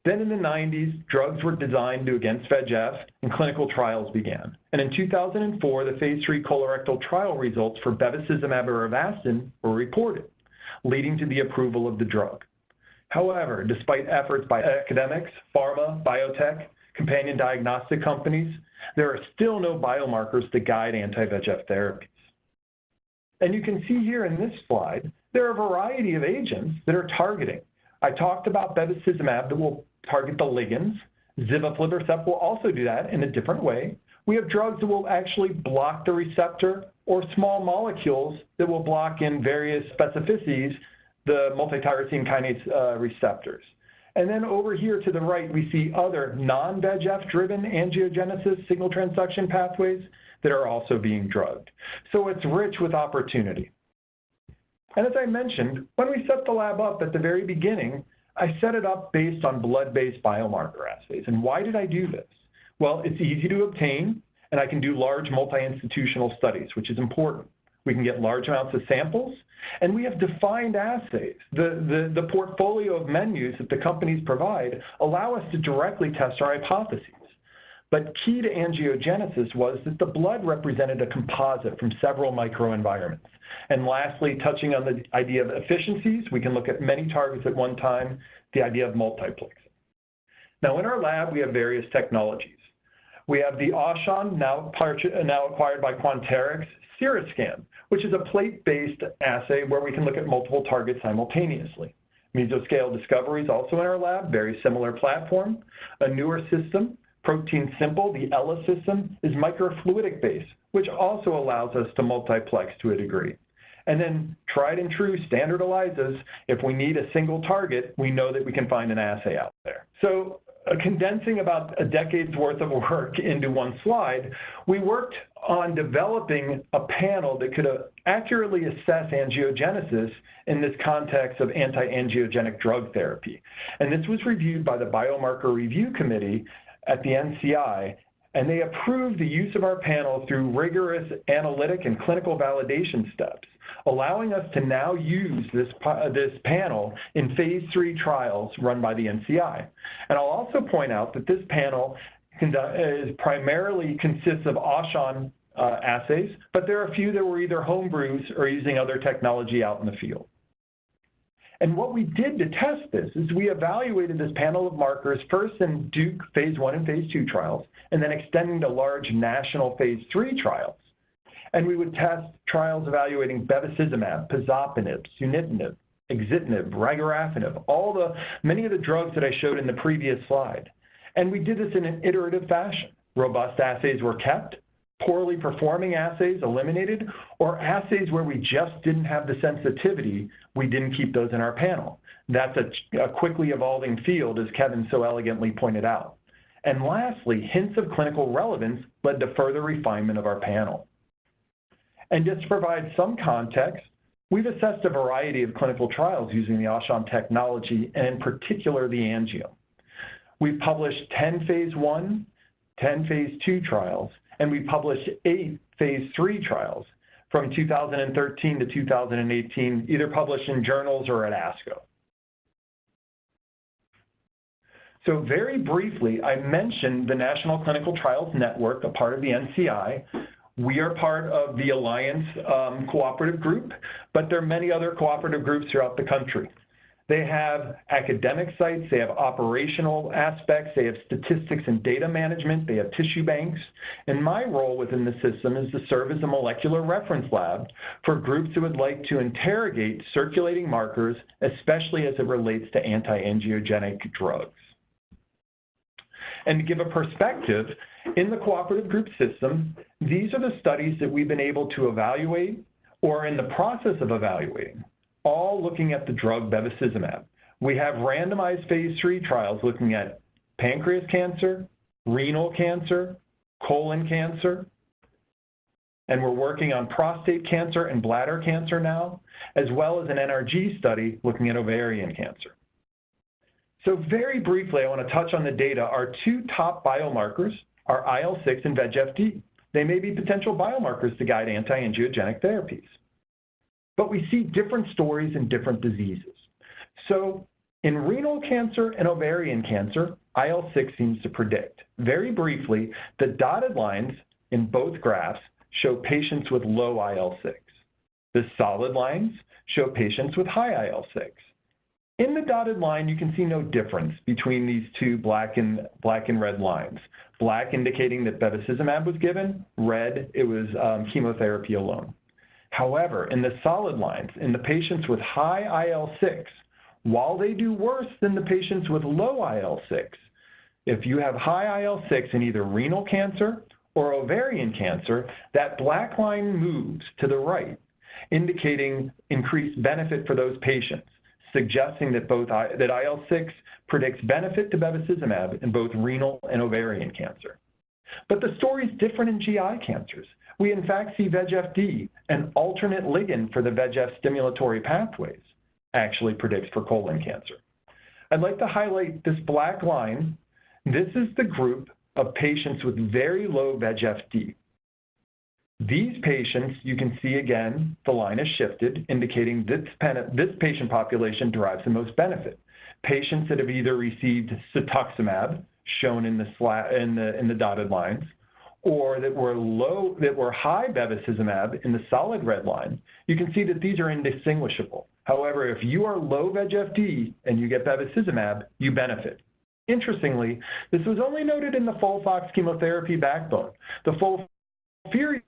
Then in the 90s, drugs were designed against VEGF, and clinical trials began. And in 2004, the phase 3 colorectal trial results for bevacizumab or Avastin were reported. leading to the approval of the drug. However, despite efforts by academics, pharma, biotech, companion diagnostic companies, there are still no biomarkers to guide anti-VEGF therapies. And you can see here in this slide, there are a variety of agents that are targeting. I talked about bevacizumab that will target the ligands. Zivaflibercept will also do that in a different way. We have drugs that will actually block the receptor, or small molecules that will block in various specificities the multityrosine kinase receptors. And then over here to the right, we see other non-VEGF driven angiogenesis signal transduction pathways that are also being drugged. So it's rich with opportunity. And as I mentioned, when we set the lab up at the very beginning, I set it up based on blood-based biomarker assays. And why did I do this? Well, it's easy to obtain, and I can do large multi-institutional studies, which is important. We can get large amounts of samples, and we have defined assays. The portfolio of menus that the companies provide allow us to directly test our hypotheses. But key to angiogenesis was that the blood represented a composite from several microenvironments. And lastly, touching on the idea of efficiencies, we can look at many targets at one time, the idea of multiplexing. Now, in our lab, we have various technologies. We have the Aushon, now acquired by Quanterix, Seroscan, which is a plate-based assay where we can look at multiple targets simultaneously. Mesoscale discovery is also in our lab, very similar platform. A newer system, Protein Simple, the ELA system, is microfluidic based, which also allows us to multiplex to a degree. And then tried and true standard ELISAs, if we need a single target, we know that we can find an assay out there. So condensing about a decade's worth of work into one slide, we worked on developing a panel that could accurately assess angiogenesis in this context of anti-angiogenic drug therapy. And this was reviewed by the Biomarker Review Committee at the NCI, and they approved the use of our panel through rigorous analytic and clinical validation steps, allowing us to now use this panel in phase 3 trials run by the NCI. And I'll also point out that this panel primarily consists of Aushon assays, but there are a few that were either home brews or using other technology out in the field. And what we did to test this is we evaluated this panel of markers first in Duke phase 1 and phase 2 trials, and then extending to large national phase 3 trials. And we would test trials evaluating bevacizumab, pazopanib, sunitinib, axitinib, regorafenib, many of the drugs that I showed in the previous slide. And we did this in an iterative fashion. Robust assays were kept, poorly performing assays eliminated, or assays where we just didn't have the sensitivity, we didn't keep those in our panel. That's a quickly evolving field, as Kevin so elegantly pointed out. And lastly, hints of clinical relevance led to further refinement of our panel. And just to provide some context, we've assessed a variety of clinical trials using the Aushon technology, and in particular, the angio. We've published 10 phase 1, 10 phase 2 trials, and we published 8 phase 3 trials from 2013 to 2018, either published in journals or at ASCO. So very briefly, I mentioned the National Clinical Trials Network, a part of the NCI. We are part of the Alliance Cooperative Group, but there are many other cooperative groups throughout the country. They have academic sites, they have operational aspects, they have statistics and data management, they have tissue banks. And my role within the system is to serve as a molecular reference lab for groups who would like to interrogate circulating markers, especially as it relates to anti-angiogenic drugs. And to give a perspective, in the cooperative group system, these are the studies that we've been able to evaluate or are in the process of evaluating, all looking at the drug bevacizumab. We have randomized phase 3 trials looking at pancreas cancer, renal cancer, colon cancer, and we're working on prostate cancer and bladder cancer now, as well as an NRG study looking at ovarian cancer. So very briefly, I want to touch on the data. Our 2 top biomarkers are IL-6 and VEGF-D. They may be potential biomarkers to guide anti-angiogenic therapies. But we see different stories in different diseases. So in renal cancer and ovarian cancer, IL-6 seems to predict. Very briefly, the dotted lines in both graphs show patients with low IL-6. The solid lines show patients with high IL-6. In the dotted line, you can see no difference between these two black and red lines. Black indicating that bevacizumab was given, red, it was chemotherapy alone. However, in the solid lines, in the patients with high IL-6, while they do worse than the patients with low IL-6, if you have high IL-6 in either renal cancer or ovarian cancer, that black line moves to the right, indicating increased benefit for those patients, suggesting that that IL-6 predicts benefit to bevacizumab in both renal and ovarian cancer. But the story is different in GI cancers. We in fact see VEGF-D, an alternate ligand for the VEGF stimulatory pathways, actually predicts for colon cancer. I'd like to highlight this black line. This is the group of patients with very low VEGF-D. These patients, you can see again, the line is shifted, indicating this patient population derives the most benefit. Patients that have either received cetuximab, shown in the dotted lines, or that were high bevacizumab in the solid red line, you can see that these are indistinguishable. However, if you are low VEGF-D and you get bevacizumab, you benefit. Interestingly, this was only noted in the FOLFOX chemotherapy backbone. The FOLFIRI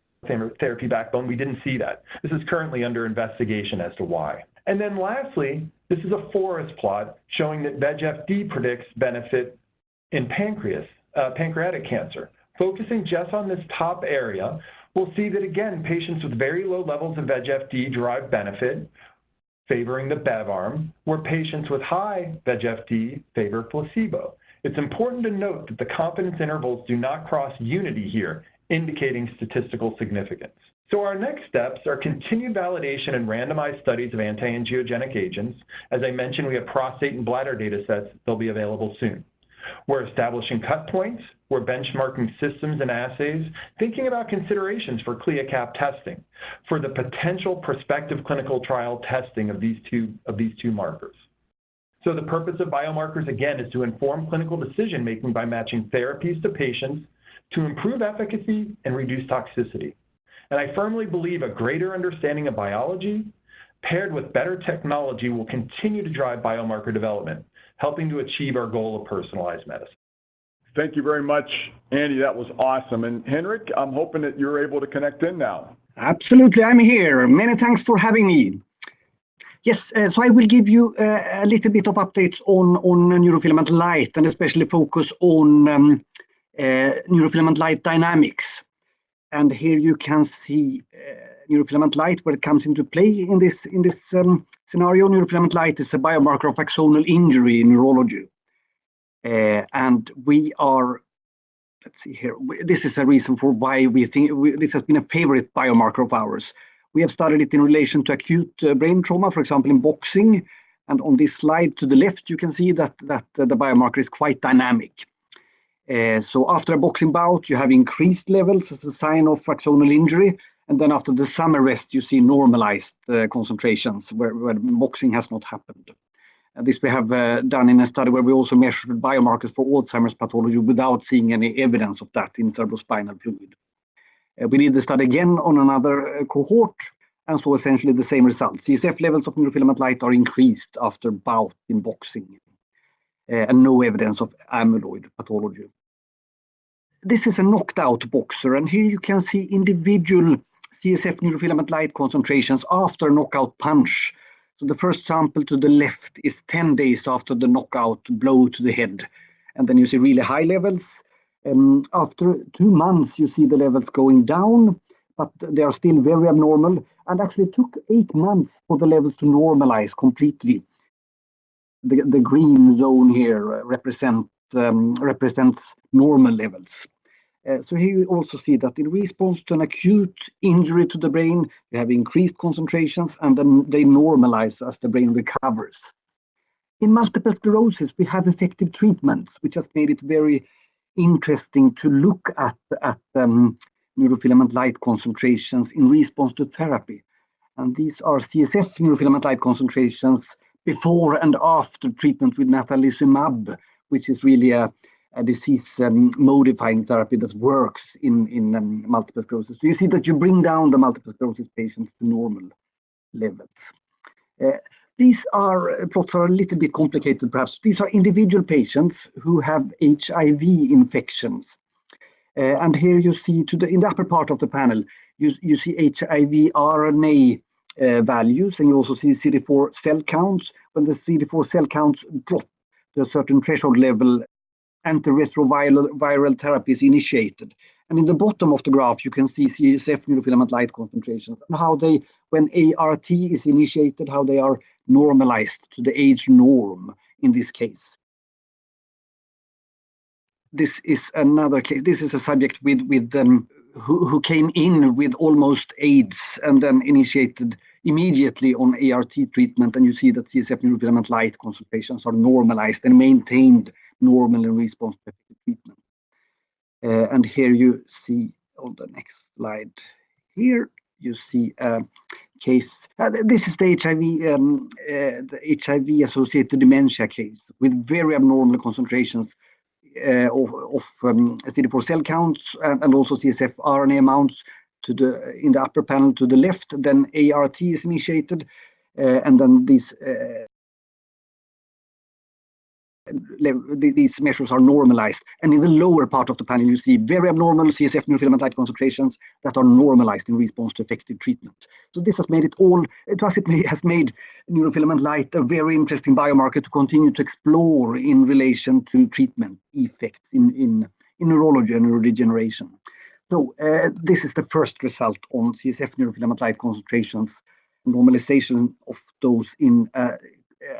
therapy backbone, we didn't see that. This is currently under investigation as to why. And then lastly, this is a forest plot showing that VEGF-D predicts benefit in pancreatic cancer. Focusing just on this top area, we'll see that again, patients with very low levels of VEGF-D derive benefit, favoring the Bev arm, where patients with high VEGF-D favor placebo. It's important to note that the confidence intervals do not cross unity here, indicating statistical significance. So our next steps are continued validation and randomized studies of anti-angiogenic agents. As I mentioned, we have prostate and bladder data sets. They'll be available soon. We're establishing cut points. We're benchmarking systems and assays, thinking about considerations for CLIA-CAP testing for the potential prospective clinical trial testing of these two markers. So the purpose of biomarkers, again, is to inform clinical decision-making by matching therapies to patients to improve efficacy and reduce toxicity. And I firmly believe a greater understanding of biology paired with better technology will continue to drive biomarker development, helping to achieve our goal of personalized medicine. Thank you very much, Andy. That was awesome. And Henrik, I'm hoping that you're able to connect in now. Absolutely, I'm here. Many thanks for having me. Yes, so I will give you a little bit of updates on neurofilament light, and especially focus on neurofilament light dynamics. And here you can see neurofilament light where it comes into play in this scenario. Neurofilament light is a biomarker of axonal injury in neurology. And we are, let's see here, this is a reason for why we think this has been a favorite biomarker of ours. We have studied it in relation to acute brain trauma, for example, in boxing. And on this slide to the left, you can see that the biomarker is quite dynamic. So after a boxing bout, you have increased levels as a sign of axonal injury. And then after the summer rest, you see normalized concentrations where boxing has not happened. And this we have done in a study where we also measured biomarkers for Alzheimer's pathology without seeing any evidence of that in cerebrospinal fluid. We did the study again on another cohort and saw essentially the same results. CSF levels of neurofilament light are increased after bout in boxing, and no evidence of amyloid pathology. This is a knocked out boxer, and here you can see individual CSF neurofilament light concentrations after knockout punch. So the first sample to the left is 10 days after the knockout blow to the head. And then you see really high levels. After 2 months, you see the levels going down, but they are still very abnormal. And actually it took 8 months for the levels to normalize completely. The green zone here represents normal levels. So here you also see that in response to an acute injury to the brain, you have increased concentrations and then they normalize as the brain recovers. In multiple sclerosis, we have effective treatments, which has made it very interesting to look at neurofilament light concentrations in response to therapy. And these are CSF neurofilament light concentrations before and after treatment with natalizumab, which is really a disease-modifying therapy that works in multiple sclerosis. So you see that you bring down the multiple sclerosis patients to normal levels. These plots are a little bit complicated, perhaps. These are individual patients who have HIV infections. And here you see in the upper part of the panel, you see HIV RNA values, and you also see CD4 cell counts. When the CD4 cell counts drop to a certain threshold level, antiretroviral therapy is initiated. And in the bottom of the graph, you can see CSF neurofilament light concentrations and how they, when ART is initiated, how they are normalized to the age norm in this case. This is another case. This is a subject who came in with almost AIDS and then initiated immediately on ART treatment. And you see that CSF neurofilament light concentrations are normalized and maintained normal in response to treatment. And here you see on the next slide, here you see a case. This is the HIV-associated dementia case with very abnormal concentrations of CD4 cell counts and also CSF RNA amounts in the upper panel to the left. Then ART is initiated, and then these measures are normalized. And in the lower part of the panel, you see very abnormal CSF neurofilament light concentrations that are normalized in response to effective treatment. So this has made it has made neurofilament light a very interesting biomarker to continue to explore in relation to treatment effects in neurology and neurodegeneration. So this is the first result on CSF neurofilament light concentrations, normalization of those in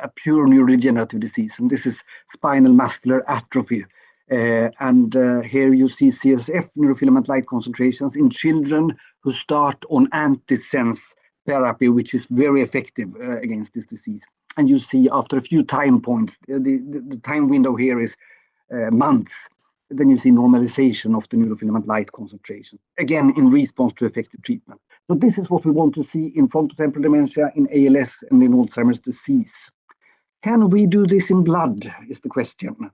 a pure neurodegenerative disease, and this is spinal muscular atrophy. And here you see CSF neurofilament light concentrations in children who start on antisense therapy, which is very effective against this disease. And you see after a few time points, the time window here is months, then you see normalization of the neurofilament light concentration, again in response to effective treatment. So this is what we want to see in frontotemporal dementia, in ALS, and in Alzheimer's disease. Can we do this in blood, is the question.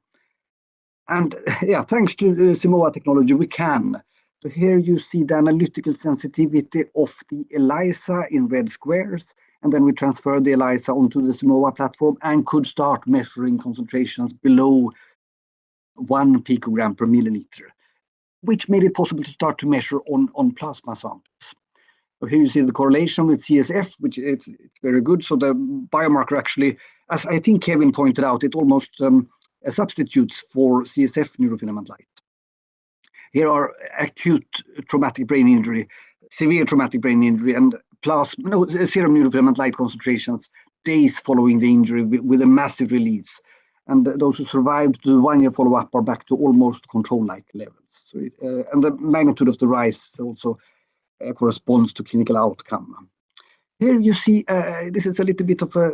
And yeah, thanks to the Simoa technology, we can. So here you see the analytical sensitivity of the ELISA in red squares, and then we transfer the ELISA onto the Simoa platform and could start measuring concentrations below 1 picogram per milliliter, which made it possible to start to measure on plasma samples. So here you see the correlation with CSF, which it's very good. So the biomarker actually, as I think Kevin pointed out, it almost substitutes for CSF neurofilament light. Here are acute traumatic brain injury, severe traumatic brain injury, and serum neurofilament light concentrations days following the injury with a massive release. And those who survived the 1-year follow-up are back to almost control-like levels. So and the magnitude of the rise also corresponds to clinical outcome. Here you see, this is a little bit of a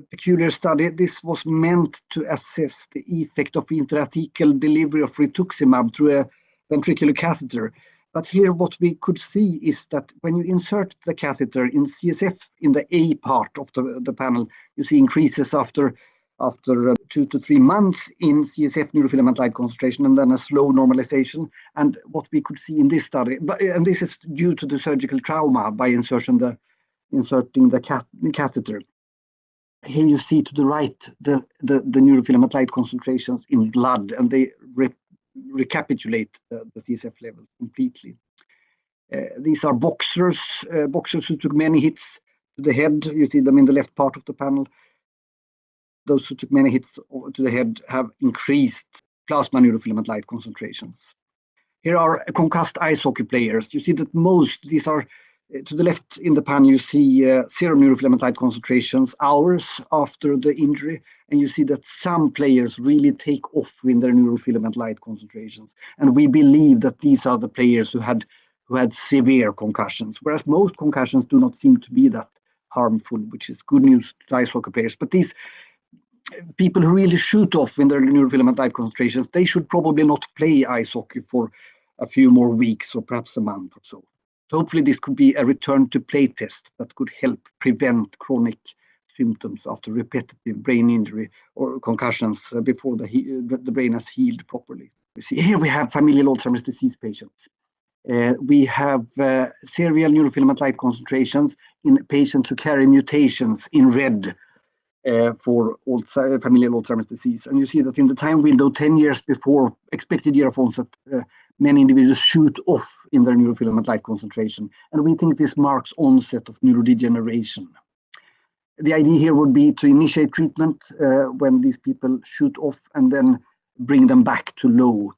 peculiar study. This was meant to assess the effect of intrathecal delivery of rituximab through a ventricular catheter. But here what we could see is that when you insert the catheter in CSF in the A part of the panel, you see increases after 2 to 3 months in CSF neurofilament light concentration, and then a slow normalization. And what we could see in this study, and this is due to the surgical trauma by inserting the catheter. Here you see to the right the neurofilament light concentrations in blood, and they recapitulate the CSF levels completely. These are boxers who took many hits to the head. You see them in the left part of the panel. Those who took many hits to the head have increased plasma neurofilament light concentrations. Here are concussed ice hockey players. You see that these are to the left in the panel, you see serum neurofilament light concentrations hours after the injury, and you see that some players really take off in their neurofilament light concentrations. And we believe that these are the players who had severe concussions, whereas most concussions do not seem to be that harmful, which is good news to ice hockey players. But these people who really shoot off in their neurofilament light concentrations, they should probably not play ice hockey for a few more weeks or perhaps a month or so. So hopefully this could be a return to play test that could help prevent chronic symptoms after repetitive brain injury or concussions before the brain has healed properly. Here we have familial Alzheimer's disease patients. We have serial neurofilament light concentrations in patients who carry mutations in red for familial Alzheimer's disease. And you see that in the time window 10 years before expected year of onset, many individuals shoot off in their neurofilament light concentration. And we think this marks onset of neurodegeneration. The idea here would be to initiate treatment when these people shoot off and then bring them back to low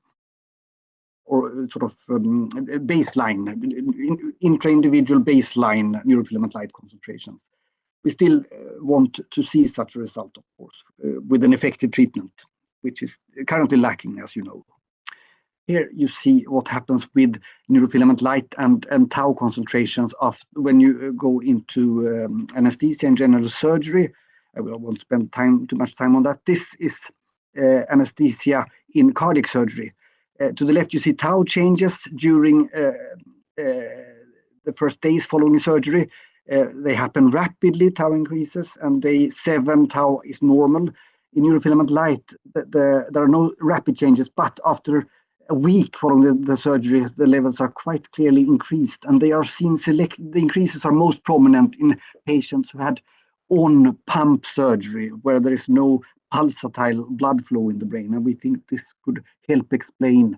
or sort of baseline, intra-individual baseline neurofilament light concentration. We still want to see such a result, of course, with an effective treatment, which is currently lacking, as you know. Here you see what happens with neurofilament light and tau concentrations when you go into anesthesia and general surgery. I won't spend too much time on that. This is anesthesia in cardiac surgery. To the left, you see tau changes during the first days following surgery. They happen rapidly, tau increases, and day 7, tau is normal. In neurofilament light, there are no rapid changes, but after a week following the surgery, the levels are quite clearly increased, and they are seen the increases are most prominent in patients who had on-pump surgery, where there is no pulsatile blood flow in the brain, and we think this could help explain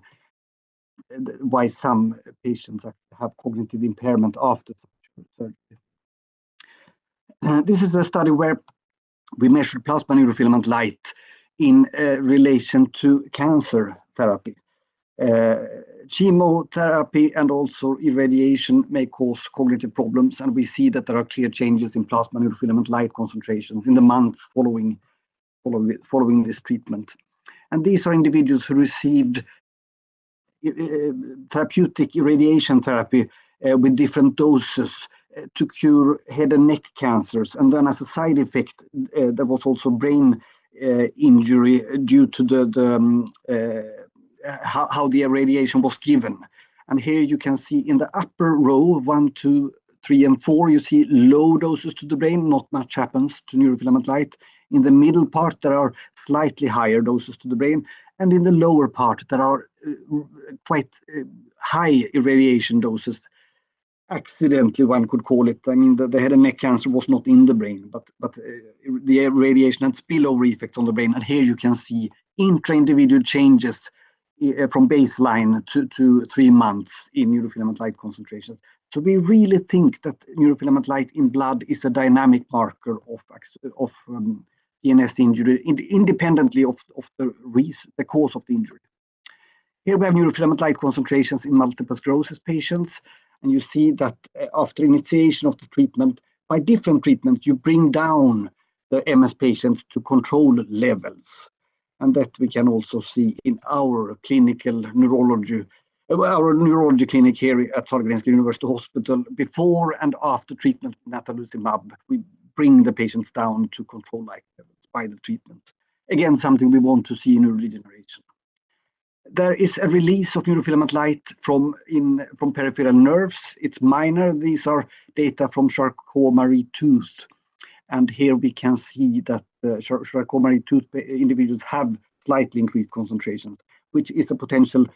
why some patients have cognitive impairment after surgery. This is a study where we measured plasma neurofilament light in relation to cancer therapy. Chemotherapy and also irradiation may cause cognitive problems, and we see that there are clear changes in plasma neurofilament light concentrations in the months following this treatment. And these are individuals who received therapeutic irradiation therapy with different doses to cure head and neck cancers. And then as a side effect, there was also brain injury due to how the irradiation was given. And here you can see in the upper row, 1, 2, 3, and 4, you see low doses to the brain. Not much happens to neurofilament light. In the middle part, there are slightly higher doses to the brain. And in the lower part, there are quite high irradiation doses. Accidentally, one could call it. I mean, the head and neck cancer was not in the brain, but the radiation had spillover effects on the brain. And here you can see intra-individual changes from baseline to 3 months in neurofilament light concentrations. So we really think that neurofilament light in blood is a dynamic marker of CNS injury, independently of the cause of the injury. Here we have neurofilament light concentrations in multiple sclerosis patients. And you see that after initiation of the treatment, by different treatments, you bring down the MS patients to control levels. And that we can also see in our clinical neurology, our neurology clinic here at Sahlgrenska University Hospital. Before and after treatment with natalizumab, we bring the patients down to control-like levels by the treatment. Again, something we want to see in neurodegeneration. There is a release of neurofilament light from peripheral nerves. It's minor. These are data from Charcot-Marie Tooth. And here we can see that the Charcot-Marie Tooth individuals have slightly increased concentrations, which is a potential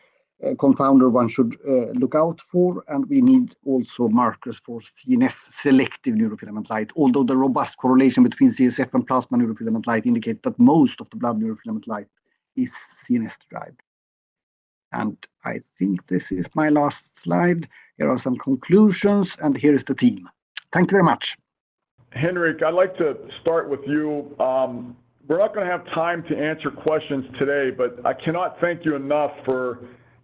confounder one should look out for. And we need also markers for CNS selective neurofilament light, although the robust correlation between CSF and plasma neurofilament light indicates that most of the blood neurofilament light is CNS derived. And I think this is my last slide. Here are some conclusions, and here is the team. Thank you very much. Henrik, I'd like to start with you. We're not going to have time to answer questions today, but I cannot thank you enough for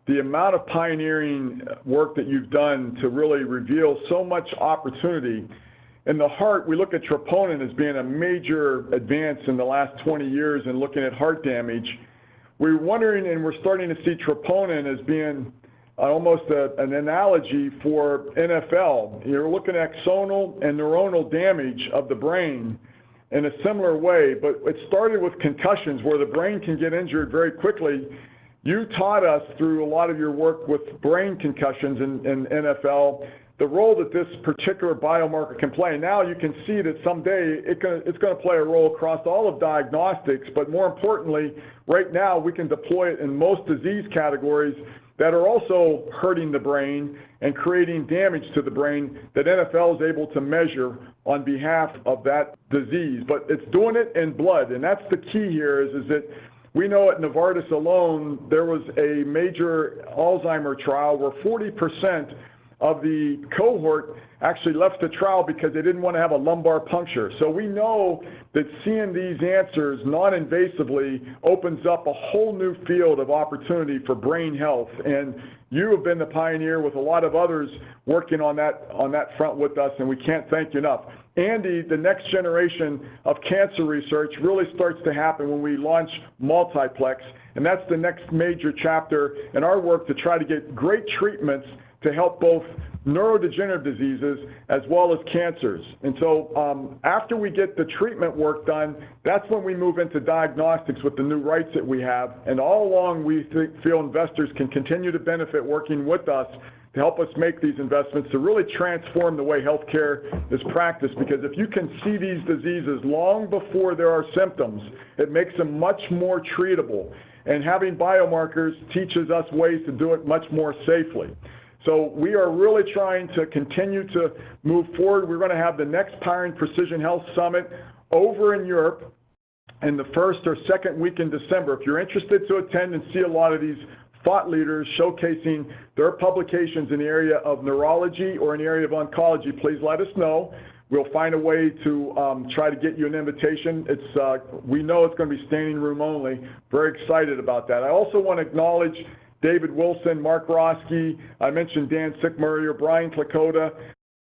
the amount of pioneering work that you've done to really reveal so much opportunity. In the heart, we look at troponin as being a major advance in the last 20 years in looking at heart damage. We're wondering, and we're starting to see troponin as being almost an analogy for NFL. You're looking at axonal and neuronal damage of the brain in a similar way, but it started with concussions where the brain can get injured very quickly. You taught us through a lot of your work with brain concussions in NFL, the role that this particular biomarker can play. Now you can see that someday it's going to play a role across all of diagnostics, but more importantly, right now we can deploy it in most disease categories that are also hurting the brain and creating damage to the brain that NFL is able to measure on behalf of that disease. But it's doing it in blood, and that's the key here is that we know at Novartis alone, there was a major Alzheimer trial where 40% of the cohort actually left the trial because they didn't want to have a lumbar puncture. So we know that seeing these answers non-invasively opens up a whole new field of opportunity for brain health. And you have been the pioneer with a lot of others working on that front with us, and we can't thank you enough. Andy, the next generation of cancer research really starts to happen when we launch multiplex, and that's the next major chapter in our work to try to get great treatments to help both neurodegenerative diseases as well as cancers. And so after we get the treatment work done, that's when we move into diagnostics with the new rights that we have. And all along, we feel investors can continue to benefit working with us to help us make these investments to really transform the way healthcare is practiced. Because if you can see these diseases long before there are symptoms, it makes them much more treatable. And having biomarkers teaches us ways to do it much more safely. So we are really trying to continue to move forward. We're going to have the next Powering Precision Health Summit over in Europe in the first or second week in December. If you're interested to attend and see a lot of these thought leaders showcasing their publications in the area of neurology or in the area of oncology, please let us know. We'll find a way to try to get you an invitation. We know it's going to be standing room only. Very excited about that. I also want to acknowledge David Wilson, Mark Roski, I mentioned Dan Sickmurray, Brian Klakota,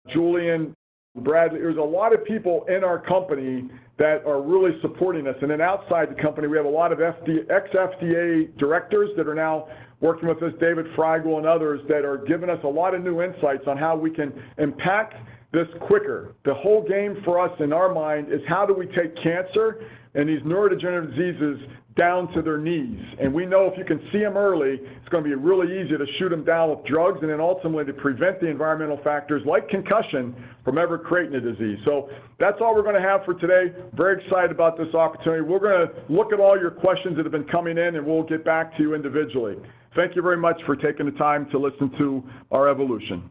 Julian, Bradley. There's a lot of people in our company that are really supporting us. And then outside the company, we have a lot of ex-FDA directors that are now working with us, David Fragel and others, that are giving us a lot of new insights on how we can impact this quicker. The whole game for us in our mind is how do we take cancer and these neurodegenerative diseases down to their knees. And we know if you can see them early, it's going to be really easy to shoot them down with drugs and then ultimately to prevent the environmental factors like concussion from ever creating a disease. So that's all we're going to have for today. Very excited about this opportunity. We're going to look at all your questions that have been coming in and we'll get back to you individually. Thank you very much for taking the time to listen to our evolution.